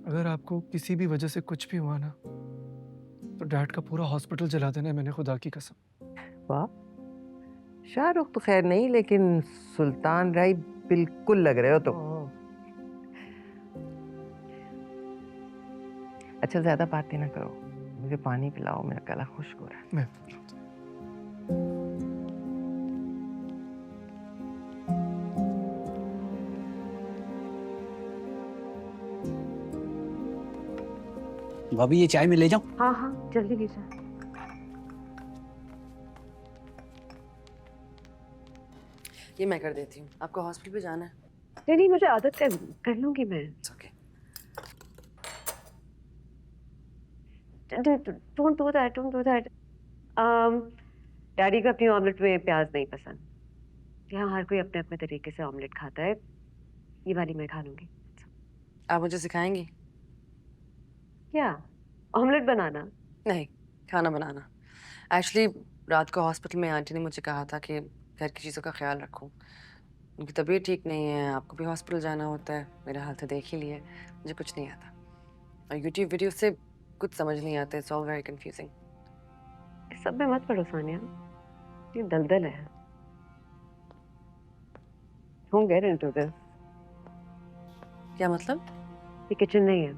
अगर आपको किसी भी वजह से कुछ भी हुआ ना, तो डैड का पूरा हॉस्पिटल जला देना है, मैंने खुदा की कसम। वाह, शाहरुख तो खैर नहीं, लेकिन सुल्तान राय बिल्कुल लग रहे हो तुम। अच्छा, ज्यादा बातें ना करो, मुझे पानी पिलाओ, मेरा गला खुश्क हो रहा है। मैं भाभी ये चाय मैं ले जाऊं? हाँ हाँ, जल्दी लीजिए। ये मैं कर देती हूँ। आपको हॉस्पिटल पे जाना है? नहीं नहीं, मुझे आदत है, कर लूंगी मैं। It's okay. Don't do that, don't do that. Daddy को अपनी ऑमलेट में प्याज नहीं पसंद। यहाँ हर कोई अपने अपने तरीके से ऑमलेट खाता है। ये वाली मैं खा लूंगी। आप मुझे सिखाएंगी? क्या? ऑमलेट बनाना? नहीं, खाना बनाना। एक्चुअली रात को हॉस्पिटल में आंटी ने मुझे कहा था कि घर की चीज़ों का ख्याल रखूं। उनकी तबीयत ठीक नहीं है, आपको भी हॉस्पिटल जाना होता है। मेरा हाल तो देख ही लिए, मुझे कुछ नहीं आता। और यूट्यूब वीडियो से कुछ समझ नहीं आता। It's all very confusing. इस सब में मत पड़ो सानिया, ये दलदल है। Don't get into this। क्या मतलब? ये किचन नहीं है,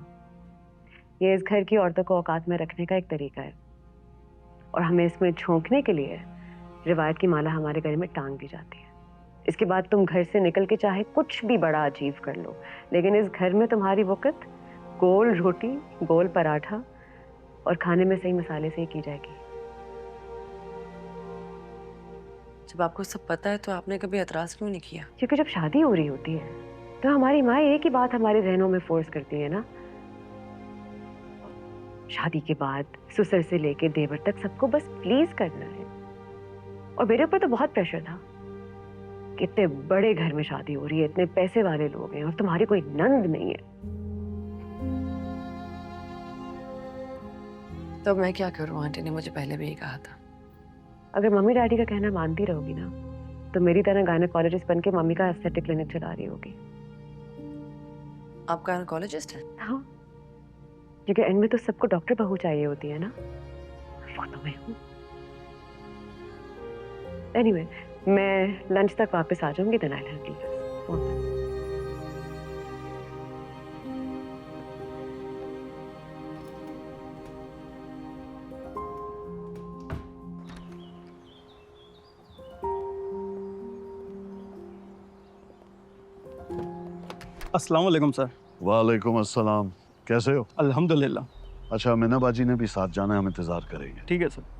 ये इस घर की औरतों को औकात में रखने का एक तरीका है, और हमें इसमें झोंकने के लिए रिवायत की माला हमारे गले में टांग दी जाती है। इसके बाद तुम घर से निकल के चाहे कुछ भी बड़ा अचीव कर लो, लेकिन इस घर में तुम्हारी वक़्त गोल रोटी, गोल पराठा और खाने में सही मसाले से ही की जाएगी। जब आपको सब पता है तो आपने कभी एतराज क्यों नहीं किया? क्योंकि जब शादी हो रही होती है तो हमारी माँ एक ही बात हमारे जहनों में फोर्स करती है ना, शादी के बाद ससुर से लेके देवर तक सबको बस प्लीज करना है। और मेरे ऊपर तो बहुत प्रेशर था कि इतने बड़े घर में शादी हो रही है, इतने पैसे वाले लोग हैं और तुम्हारी कोई नंद नहीं है। तो अब मैं क्या करूँ? आंटी ने मुझे पहले भी यही कहा था। अगर मम्मी डैडी का कहना मानती रहोगी ना, तो मेरी तरह गायनेकोलॉजिस्ट बन के मम्मी का एस्थेटिक क्लिनिक चला रही होगी। आप गायनेकोलॉजिस्ट हैं? हाँ, क्योंकि एंड में तो सबको डॉक्टर बहू चाहिए होती है ना, वो तो मैं हूँ। एनीवे, मैं लंच तक वापस आ जाऊंगी, then I will handle this. अस्सलाम वालेकुम सर। वालेकुम अस्सलाम। कैसे हो? अल्हम्दुलिल्लाह। अच्छा, मीना बाजी ने भी साथ जाना है, हम इंतजार करेंगे। ठीक है सर।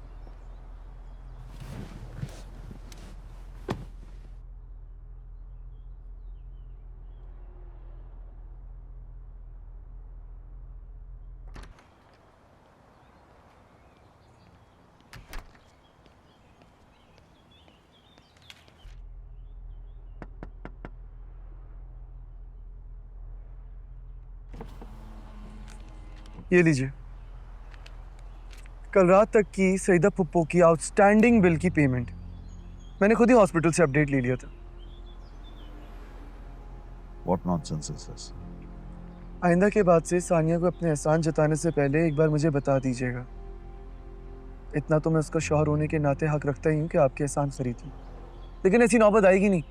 ये लीजिए, कल रात तक की सईदा पुप्पो की आउटस्टैंडिंग बिल की पेमेंट मैंने खुद ही हॉस्पिटल से अपडेट ले लिया था। What nonsense is this? आइंदा के बाद से सानिया को अपने एहसान जताने से पहले एक बार मुझे बता दीजिएगा। इतना तो मैं उसका शौहर होने के नाते हक रखता ही हूँ कि आपके एहसान खरीद लूं, लेकिन ऐसी नौबत आएगी नहीं।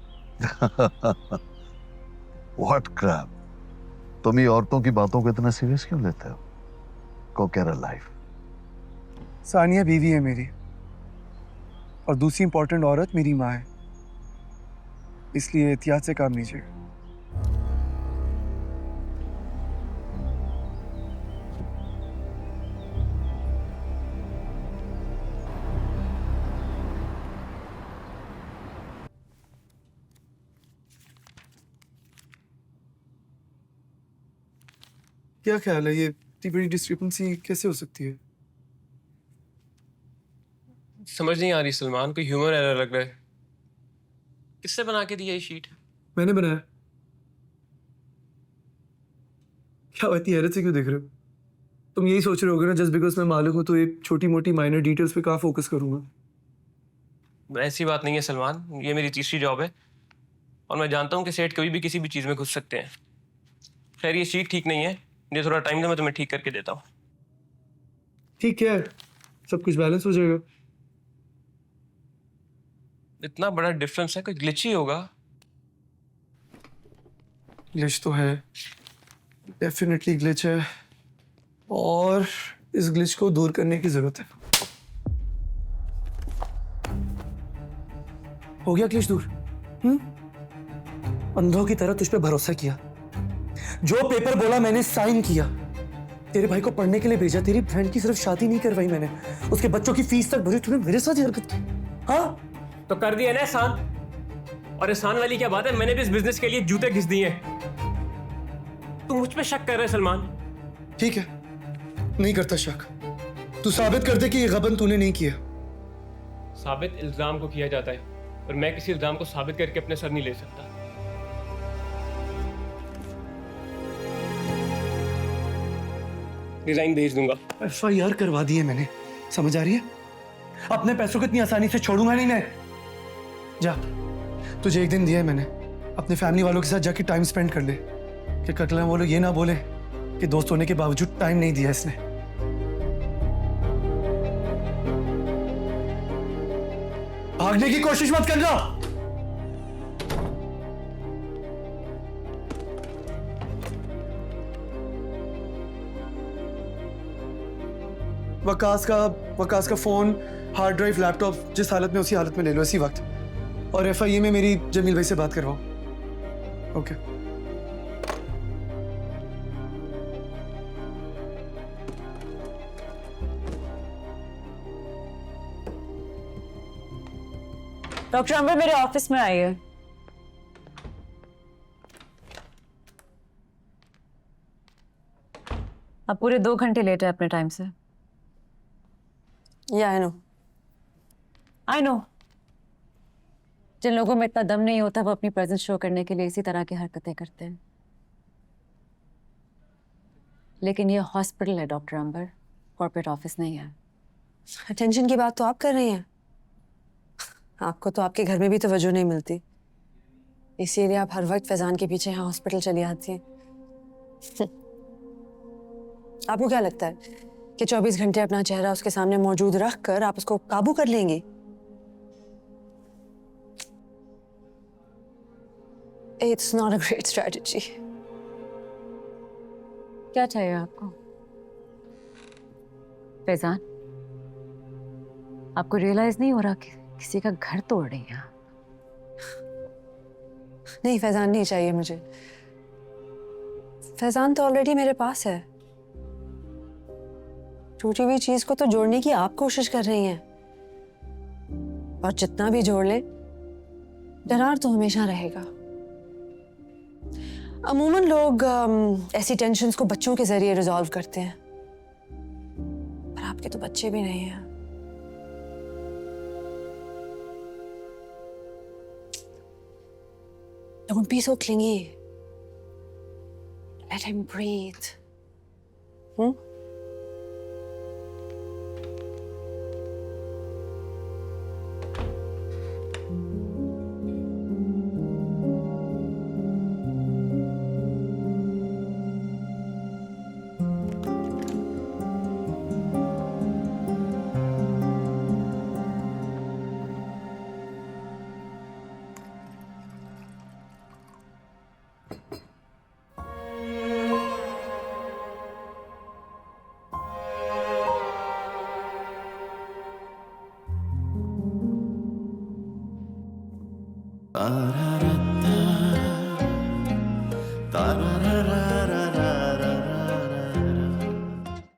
What crap? तुम ही औरतों की बातों को इतना सीरियस क्यों लेते हो? Go get a life. Sania बीवी है मेरी, और दूसरी इंपॉर्टेंट औरत मेरी माँ है, इसलिए एहतियात से काम लीजिएगा। क्या ख्याल है, ये इतनी बड़ी डिस्क्रिपेंसी कैसे हो सकती है? समझ नहीं आ रही सलमान, कोई ह्यूमन एरर लग रहा है। किसने बना के दिया ये शीट? मैंने बनाया। क्या बात है, हैरत से क्यों देख रहे हो? तुम यही सोच रहे होगे ना, जस्ट बिकॉज मैं मालिक हूं तो एक छोटी मोटी माइनर डिटेल्स पे कहाँ फोकस करूंगा। ऐसी बात नहीं है सलमान, ये मेरी तीसरी जॉब है और मैं जानता हूँ कि सेठ कभी भी किसी भी चीज़ में घुस सकते हैं। खैर ये शीट ठीक नहीं है, मुझे थोड़ा टाइम दो, मैं तुम्हें ठीक करके देता हूँ। ठीक है, सब कुछ बैलेंस हो जाएगा। इतना बड़ा डिफरेंस है, कोई ग्लिच ही होगा। ग्लिच तो है, डेफिनेटली ग्लिच है, और इस ग्लिच को दूर करने की जरूरत है। हो गया ग्लिच दूर? अंधों की तरह तुझ पे भरोसा किया, जो पेपर बोला मैंने साइन किया, तेरे भाई को पढ़ने के लिए भेजा, तेरी बहन की सिर्फ शादी नहीं करवाई मैंने, उसके बच्चों की फीस तक भरी, तूने मेरे साथ ही हरकत की। हाँ तो कर दिया ना एहसान। और एहसान वाली क्या बात है, मैंने भी इस बिजनेस के लिए जूते घिस दिए। तुम मुझ पे शक कर रहे सलमान? ठीक है, नहीं करता शक। तू साबित कर दे कि ये गबन तूने नहीं किया। साबित इल्जाम को किया जाता है, और मैं किसी इल्जाम को साबित करके अपने सर नहीं ले सकता। रिजाइन भेज दूंगा। FIR करवा दी है मैंने, समझ आ रही है? अपने पैसों को इतनी आसानी से छोड़ूंगा नहीं मैं। जा, तुझे एक दिन दिया है मैंने, अपने फैमिली वालों के साथ जाके टाइम स्पेंड कर ले, कि कटला वो लोग ये ना बोले कि दोस्त होने के बावजूद टाइम नहीं दिया इसने। भागने की कोशिश मत करना। वकास का फोन, हार्ड ड्राइव, लैपटॉप, जिस हालत में उसी हालत में ले लो इसी वक्त। और FIA में मेरी जमील भाई से बात करवाओ। ओके। डॉक्टर अंबर मेरे ऑफिस में आई है। आप पूरे 2 घंटे लेट है अपने टाइम से। या आई नो। जिन लोगों में इतना दम नहीं होता वो अपनी प्रेजेंस शो करने के लिए इसी तरह की हरकतें करते हैं। लेकिन ये हॉस्पिटल है डॉक्टर अंबर, कॉर्पोरेट ऑफिस नहीं है। अटेंशन की बात तो आप कर रही हैं। आपको तो आपके घर में भी तवज्जो नहीं मिलती, इसीलिए आप हर वक्त फैजान के पीछे यहाँ हॉस्पिटल चली आती हैं। आपको क्या लगता है कि 24 घंटे अपना चेहरा उसके सामने मौजूद रख कर आप उसको काबू कर लेंगी? It's not a great strategy. क्या चाहिए आपको? फैजान, आपको रियलाइज नहीं हो रहा कि किसी का घर तोड़ रही हैं? नहीं, फैजान नहीं चाहिए मुझे। फैजान तो ऑलरेडी मेरे पास है। टूटी हुई चीज को तो जोड़ने की आप कोशिश कर रही हैं, और जितना भी जोड़ ले दरार तो हमेशा रहेगा। अमूमन लोग ऐसी टेंशन्स को बच्चों के जरिए रिजॉल्व करते हैं, पर आपके तो बच्चे भी नहीं हैं। Don't be so clingy. Let him breathe. Tara